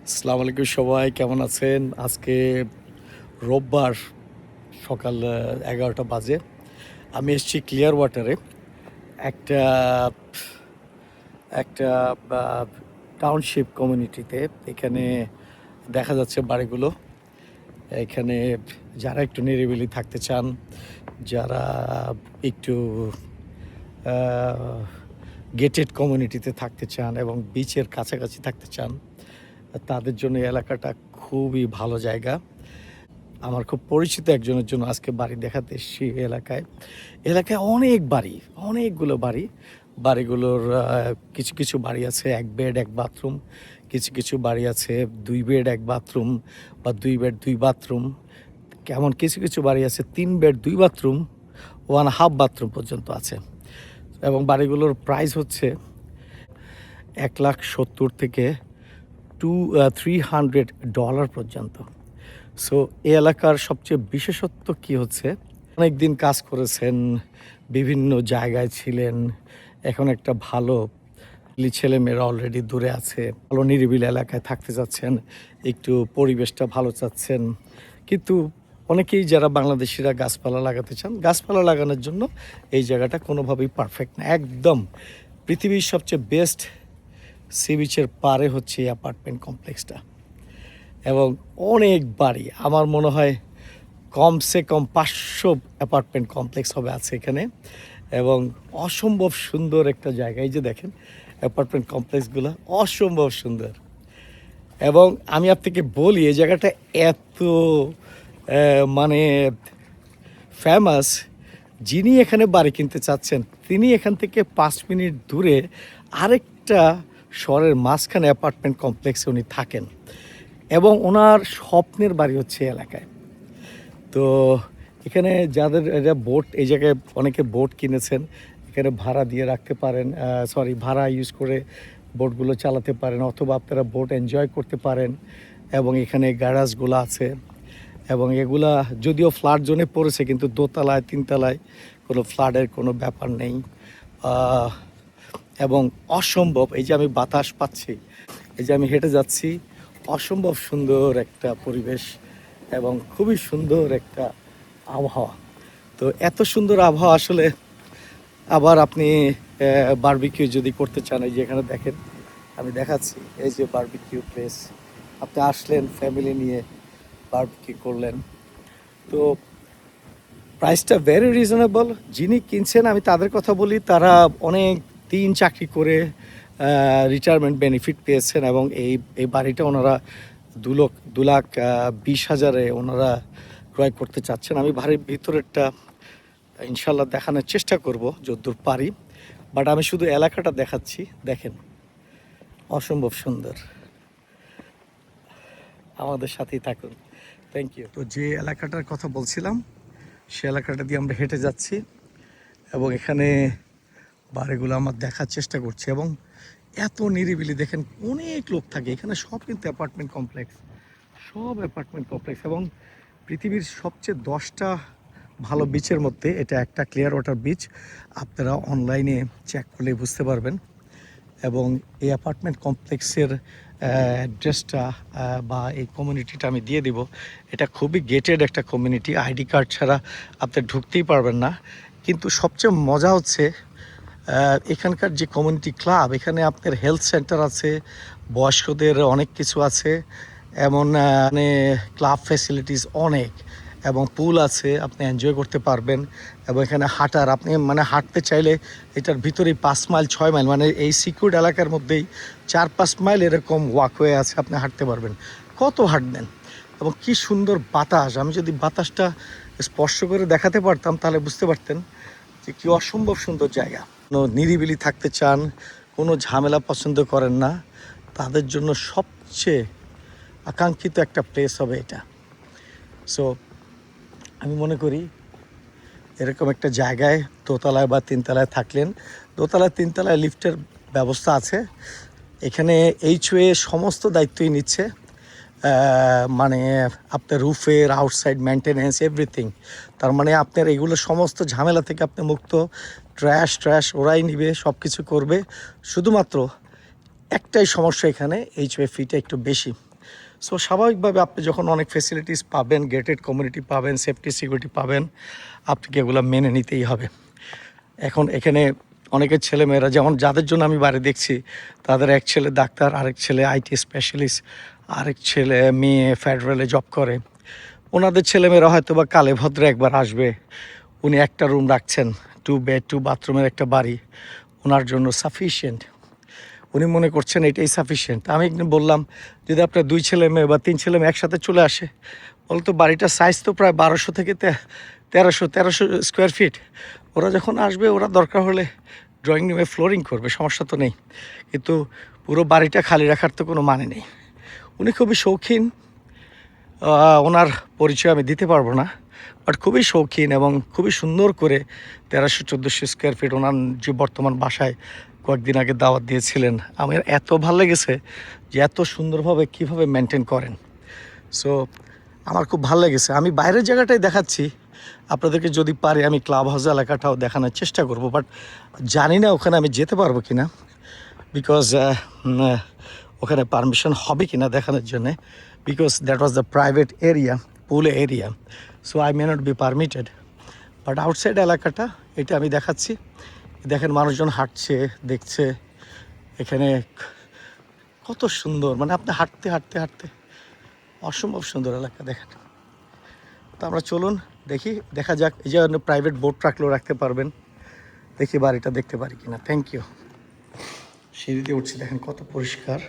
আসসালামু আলাইকুম সবাই কেমন আছেন? আজকে রোববার সকাল 11টা বাজে। আমি এসেছি ক্লিয়ার ওয়াটারে। একটা একটা আ টাউনশিপ কমিউনিটিতে। এখানে দেখা যাচ্ছে বাড়িগুলো। এখানে যারা একটু নিরিবিলি থাকতে চান, যারা একটু আ গেটেড কমিউনিটিতে থাকতে চান এবং বিচের কাছাকাছি থাকতে চান, তাদের জন্য এই এলাকাটা খুবই ভালো জায়গা। আমার খুব পরিচিত একজনের জন্য আজকে বাড়ি দেখাতে এসেছি এলাকায়। এলাকায় অনেক বাড়ি, অনেকগুলো বাড়ি। বাড়িগুলোর কিছু, কিছু বাড়ি আছে ১ বেড ১ বাথরুম। কিছু, কিছু বাড়ি আছে ২ বেড ১ বাথরুম বা ২ বেড ২ বাথরুম। কেমন কিছু, কিছু বাড়ি আছে ৩ বেড ২ বাথরুম, 1 হাফ বাথরুম পর্যন্ত আছে। এবং বাড়িগুলোর প্রাইস হচ্ছে $১,৭০,০০০ থেকে $300 পর্যন্ত। সো এই এলাকার সবচেয়ে বিশেষত্ব কি হচ্ছে, অনেকদিন কাজ করেছেন, বিভিন্ন জায়গায় ছিলেন, এখন একটা ভালো ছেলেমেয়েরা অলরেডি দূরে আছে, ভালো নিরিবিলি এলাকায় থাকতে চাচ্ছেন, একটু পরিবেশটা ভালো চাচ্ছেন। কিন্তু অনেকেই যারা বাংলাদেশিরা গাছপালা লাগাতে চান, গাছপালা লাগানোর জন্য এই জায়গাটা কোনোভাবেই পারফেক্ট না। একদম পৃথিবীর সবচেয়ে বেস্ট সি বিচের পারে হচ্ছে এই অ্যাপার্টমেন্ট কমপ্লেক্সটা। এবং অনেক বাড়ি, আমার মনে হয় কমসে কম ৫০০ অ্যাপার্টমেন্ট কমপ্লেক্স হবে আছে এখানে। এবং অসম্ভব সুন্দর একটা জায়গা। এই যে দেখেন অ্যাপার্টমেন্ট কমপ্লেক্সগুলো অসম্ভব সুন্দর। এবং আমি আপনাকে বলি এই জায়গাটা এত মানে ফেমাস, যিনি এখানে বাড়ি কিনতে চাচ্ছেন তিনি এখান থেকে ৫ মিনিট দূরে আরেকটা শহরের মাঝখানে অ্যাপার্টমেন্ট কমপ্লেক্সে উনি থাকেন এবং ওনার স্বপ্নের বাড়ি হচ্ছে এলাকায়। তো এখানে যাদের এরা বোট, এই জায়গায় অনেকে বোট কিনেছেন, এখানে ভাড়া দিয়ে রাখতে পারেন, ভাড়া ইউজ করে বোটগুলো চালাতে পারেন, অথবা আপনারা বোট এনজয় করতে পারেন। এবং এখানে গ্যারাজগুলো আছে এবং এগুলা যদিও ফ্লাড জোনে পড়েছে, কিন্তু দোতলায় তিনতলায় কোনো ফ্লাডের কোনো ব্যাপার নেই। এবং অসম্ভব, এই যে আমি বাতাস পাচ্ছি, এই যে আমি হেঁটে যাচ্ছি, অসম্ভব সুন্দর একটা পরিবেশ এবং খুবই সুন্দর একটা আবহাওয়া। তো এত সুন্দর আবহাওয়া আসলে আবার আপনি বারবিকিউ যদি করতে চান, এই যে এখানে দেখেন আমি দেখাচ্ছি, এই যে বারবিকিউ প্লেস, আপনি আসলেন ফ্যামিলি নিয়ে বারবিকিউ করলেন। তো প্রাইসটা ভেরি রিজনেবল। যিনি কিনছেন আমি তাদের কথা বলি, তারা অনেক দিন চাকরি করে রিটায়ারমেন্ট বেনিফিট পেয়েছেন এবং এই বাড়িটা ওনারা ২,২,২০,০০০ ওনারা ক্রয় করতে চাচ্ছেন। আমি বাড়ির ভিতরেরটা ইনশাল্লাহ দেখানোর চেষ্টা করব যতদূর পারি, বাট আমি শুধু এলাকাটা দেখাচ্ছি। দেখেন অসম্ভব সুন্দর, আমাদের সাথেই থাকুন। Thank you. তো যে এলাকাটার কথা বলছিলাম সে এলাকাটা দিয়ে আমরা হেঁটে যাচ্ছি এবং এখানে বাড়িগুলো আমার দেখার চেষ্টা করছি এবং এত নিরিবিলি, দেখেন অনেক লোক থাকে এখানে, সব কিন্তু অ্যাপার্টমেন্ট কমপ্লেক্স, সব অ্যাপার্টমেন্ট কমপ্লেক্স। এবং পৃথিবীর সবচেয়ে 10টা ভালো বিচের মধ্যে এটা একটা ক্লিয়ার ওয়াটার বিচ। আপনারা অনলাইনে চেক করলে বুঝতে পারবেন। এবং এই অ্যাপার্টমেন্ট কমপ্লেক্সের অ্যাড্রেসটা বা এই কমিউনিটিটা আমি দিয়ে দিব। এটা খুবই গেটেড একটা কমিউনিটি, আইডি কার্ড ছাড়া আপনি ঢুকতেই পারবেন না। কিন্তু সবচেয়ে মজা হচ্ছে এখানকার যে কমিউনিটি ক্লাব, এখানে আপনার হেলথ সেন্টার আছে, বয়স্কদের অনেক কিছু আছে, এমন মানে ক্লাব ফ্যাসিলিটিস অনেক, এবং পুল আছে, আপনি এনজয় করতে পারবেন। এবং এখানে হাঁটার, আপনি মানে হাঁটতে চাইলে এটার ভিতরেই ৫ মাইল ৬ মাইল, মানে এই সিকিউরড এলাকার মধ্যেই ৪-৫ মাইল এরকম ওয়াকওয়ে আছে, আপনি হাঁটতে পারবেন। কত হাঁটবেন এবং কি সুন্দর বাতাস। আমি যদি বাতাসটা স্পর্শ করে দেখাতে পারতাম তাহলে বুঝতে পারতেন যে কী অসম্ভব সুন্দর জায়গা। কোনো নিরিবিলি থাকতে চান, কোনো ঝামেলা পছন্দ করেন না, তাদের জন্য সবচেয়ে আকাঙ্ক্ষিত একটা প্লেস হবে এটা। সো আমি মনে করি এরকম একটা জায়গায় দোতলায় বা তিনতলায় থাকলেন, দোতলায় তিনতলায় লিফটের ব্যবস্থা আছে। এখানে HOA সমস্ত দায়িত্বই নিচ্ছে, মানে আপনার রুফের আউটসাইড মেনটেনেন্স এভরিথিং। তার মানে আপনার এগুলো সমস্ত ঝামেলা থেকে আপনি মুক্ত। ট্র্যাশ ওরাই নিবে, সব কিছু করবে। শুধুমাত্র একটাই সমস্যা, এখানে HOA ফিটা একটু বেশি। সো স্বাভাবিকভাবে আপনি যখন অনেক ফেসিলিটিস পাবেন, গেটেড কমিউনিটি পাবেন, সেফটি সিকিউরিটি পাবেন, আপনাকে এগুলো মেনে নিতেই হবে। এখন এখানে অনেকের ছেলেমেয়েরা, যেমন যাদের জন্য আমি বাড়ি দেখছি, তাদের এক ছেলে ডাক্তার, আরেক ছেলে আইটি স্পেশালিস্ট, আরেক ছেলে মেয়ে ফেডারেলে জব করে। ওনাদের ছেলেমেয়েরা হয়তো বা কালে ভদ্রে একবার আসবে, উনি একটা রুম রাখছেন, 2 বেড 2 বাথরুমের একটা বাড়ি ওনার জন্য সাফিসিয়েন্ট। উনি মনে করছেন এটাই সাফিসিয়েন্ট। আমি একদিন বললাম, যদি আপনার 2 ছেলে মেয়ে বা 3 ছেলে মেয়ে একসাথে চলে আসে, বলতো বাড়িটার সাইজ তো প্রায় 1200 থেকে 1300 স্কোয়ার ফিট। ওরা যখন আসবে, ওরা দরকার হলে ড্রয়িং রুমে ফ্লোরিং করবে, সমস্যা তো নেই, কিন্তু পুরো বাড়িটা খালি রাখার তো কোনো মানে নেই। উনি খুবই শৌখিন, ওনার পরিচয় আমি দিতে পারবো না, বাট খুবই শৌখিন এবং খুবই সুন্দর করে 1300-1400 স্কোয়ার ফিট ওনার যে বর্তমান বাসায় কয়েকদিন আগে দাওয়াত দিয়েছিলেন। আমার এত ভালো লেগেছে যে এত সুন্দরভাবে কীভাবে মেনটেন করেন। সো আমার খুব ভালো লেগেছে। আমি বাইরের জায়গাটাই দেখাচ্ছি আপনাদেরকে, যদি পারি আমি ক্লাব হাউস এলাকাটাও দেখানোর চেষ্টা করব, বাট জানি না ওখানে আমি যেতে পারবো কি না, বিকজ ওখানে পারমিশন হবে কি না দেখানোর জন্যে, because that was the private area, pool area, so I may not be permitted. But outside এলাকাটা এটা আমি দেখাচ্ছি। দেখেন মানুষজন হাঁটছে, দেখছে, এখানে কত সুন্দর, মানে আপনি হাঁটতে হাঁটতে হাঁটতে অসম্ভব সুন্দর এলাকা দেখেন। তো আমরা চলুন দেখি, দেখা যাক। এই যে প্রাইভেট বোট রাখলেও রাখতে পারবেন, দেখি বাড়িটা দেখতে পারি কিনা। Thank you. সিঁড়ি দিয়ে উঠছি, দেখেন কত পরিষ্কার।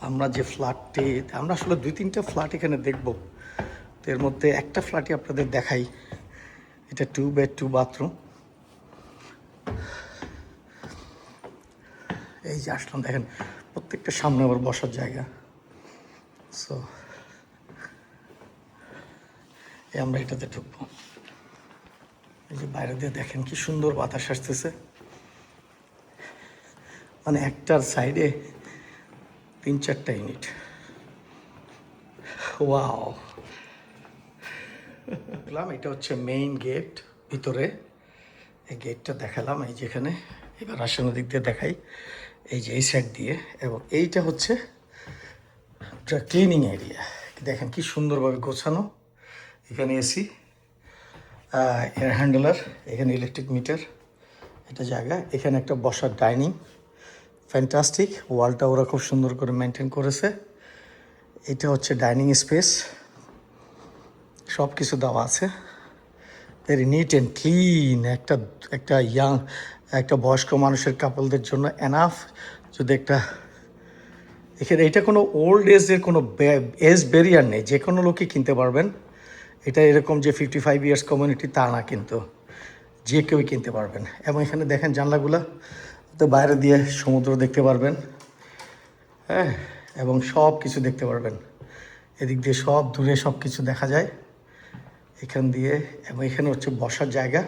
আমরা যে ফ্ল্যাটটি, আমরা আসলে 2-3টা ফ্ল্যাট এখানে দেখব, তো এর মধ্যে একটা ফ্ল্যাটই আপনাদের দেখাই। এটা 2 বেড 2 বাথরুম। এই যে আসলাম, দেখেন প্রত্যেকটা সামনে আবার বসার জায়গা। সো আমরা এটাতে ঢুকবো। এই যে বাইরে দিয়ে দেখেন কি সুন্দর বাতাস আসতেছে, মানে একটার সাইডে 3-4টা ইউনিট। ওয়াও। এটা হচ্ছে মেইন গেট ভিতরে, এই গেটটা দেখালাম। এই যেখানে এবার আসন্ন দিক দিয়ে দেখাই, এই যে এই সাইড দিয়ে, এবং এইটা হচ্ছে ক্লিনিং এরিয়া। দেখেন কি সুন্দরভাবে গোছানো। এখানে এসি, এয়ার হ্যান্ডেলার, এখানে ইলেকট্রিক মিটার, এটা জায়গা। এখানে একটা বসার ডাইনিং, ফ্যান্টাস্টিক। ওয়ালটা ওরা খুব সুন্দর করে মেনটেন করেছে। এটা হচ্ছে ডাইনিং স্পেস, সব কিছু দেওয়া আছে, ভেরি নিট অ্যান্ড ক্লিন। একটা একটা বয়স্ক মানুষের কাপলদের জন্য এনাফ। যদি একটা এখানে, এটা কোনো ওল্ড এজের কোনো এজ ব্যারিয়ার নেই, যে কোনো লোকই কিনতে পারবেন। এটা এরকম যে 55 ইয়ার্স কমিউনিটি তা না, কিন্তু যে কেউই কিনতে পারবেন। এবং এখানে দেখেন জানলাগুলো, তো বাইরে দিয়ে সমুদ্র দেখতে পারবেন, হ্যাঁ, এবং সব কিছু দেখতে পারবেন। এদিক দিয়ে সব দূরে সব কিছু দেখা যায় এখান দিয়ে। এবং এখানে হচ্ছে বসার জায়গা,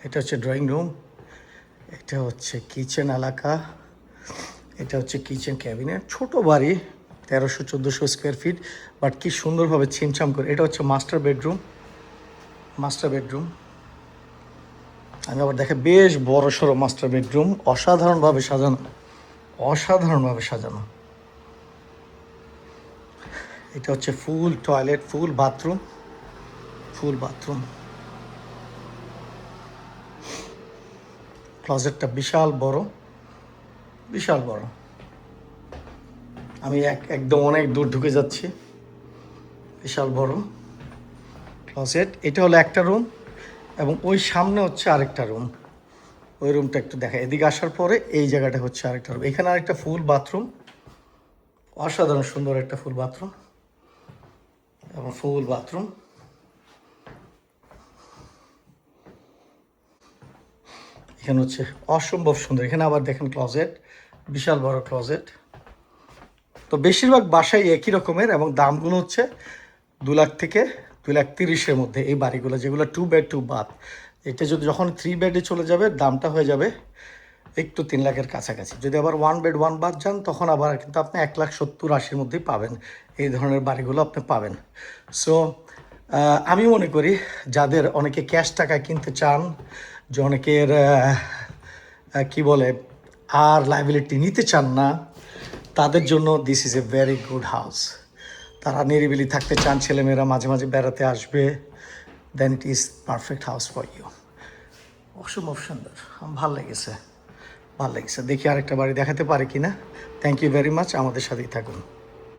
এটা হচ্ছে ড্রয়িং রুম, এটা হচ্ছে কিচেন এলাকা, এটা হচ্ছে কিচেন ক্যাবিনেট। ছোট বাড়ি, 1300-1400 স্কোয়ার ফিট, বাট কি সুন্দরভাবে ছিমছাম করে। এটা হচ্ছে মাস্টার বেডরুম। আমি আবার দেখে বেশ বড় সড়ো মাস্টার বেডরুম, অসাধারণভাবে সাজানো। এটা হচ্ছে ফুল টয়লেট, ফুল বাথরুম। ক্লোজেটটা বিশাল বড়। আমি একদম অনেক দূর ঢুকে যাচ্ছি। বিশাল বড় ক্লোজেট। এটা হলো একটা রুম, এবং ওই সামনে হচ্ছে আরেকটা রুম। ওই রুমটা একটু দেখা, এদিকে আসার পরে এই জায়গাটা হচ্ছে আরেকটা রুম। এখানে আরেকটা ফুল বাথরুম, অসাধারণ সুন্দর একটা ফুল বাথরুম। এখানে হচ্ছে অসম্ভব সুন্দর। এখানে আবার দেখেন ক্লোজেট, বিশাল বড় ক্লোজেট। তো বেশিরভাগ বাসাই একই রকমের, এবং দামগুলো হচ্ছে 2 লাখ থেকে 2,30,000-এর মধ্যে। এই বাড়িগুলো যেগুলো 2 বেড 2 বাথ, এটা যদি যখন 3 বেডে চলে যাবে, দামটা হয়ে যাবে একটু 3 লাখের কাছাকাছি। যদি আবার 1 বেড 1 বাথ যান, তখন আবার কিন্তু আপনি 1,70,000-80,000-এর মধ্যেই পাবেন। এই ধরনের বাড়িগুলো আপনি পাবেন। সো আমি মনে করি যাদের অনেকে ক্যাশ টাকায় কিনতে চান, যে অনেকের কি বলে আর লাইবিলিটি নিতে চান না, তাদের জন্য this is a very good house. তারা নিরিবিলি থাকতে চান, ছেলেমেয়েরা মাঝে মাঝে বেড়াতে আসবে, then it is perfect house for you. অসম্ভব সুন্দর, আমার ভালো লেগেছে, ভালো লেগেছে। দেখি আরেকটা বাড়ি দেখাতে পারে কি না। থ্যাংক ইউ ভেরি মাচ, আমাদের সাথেই থাকুন।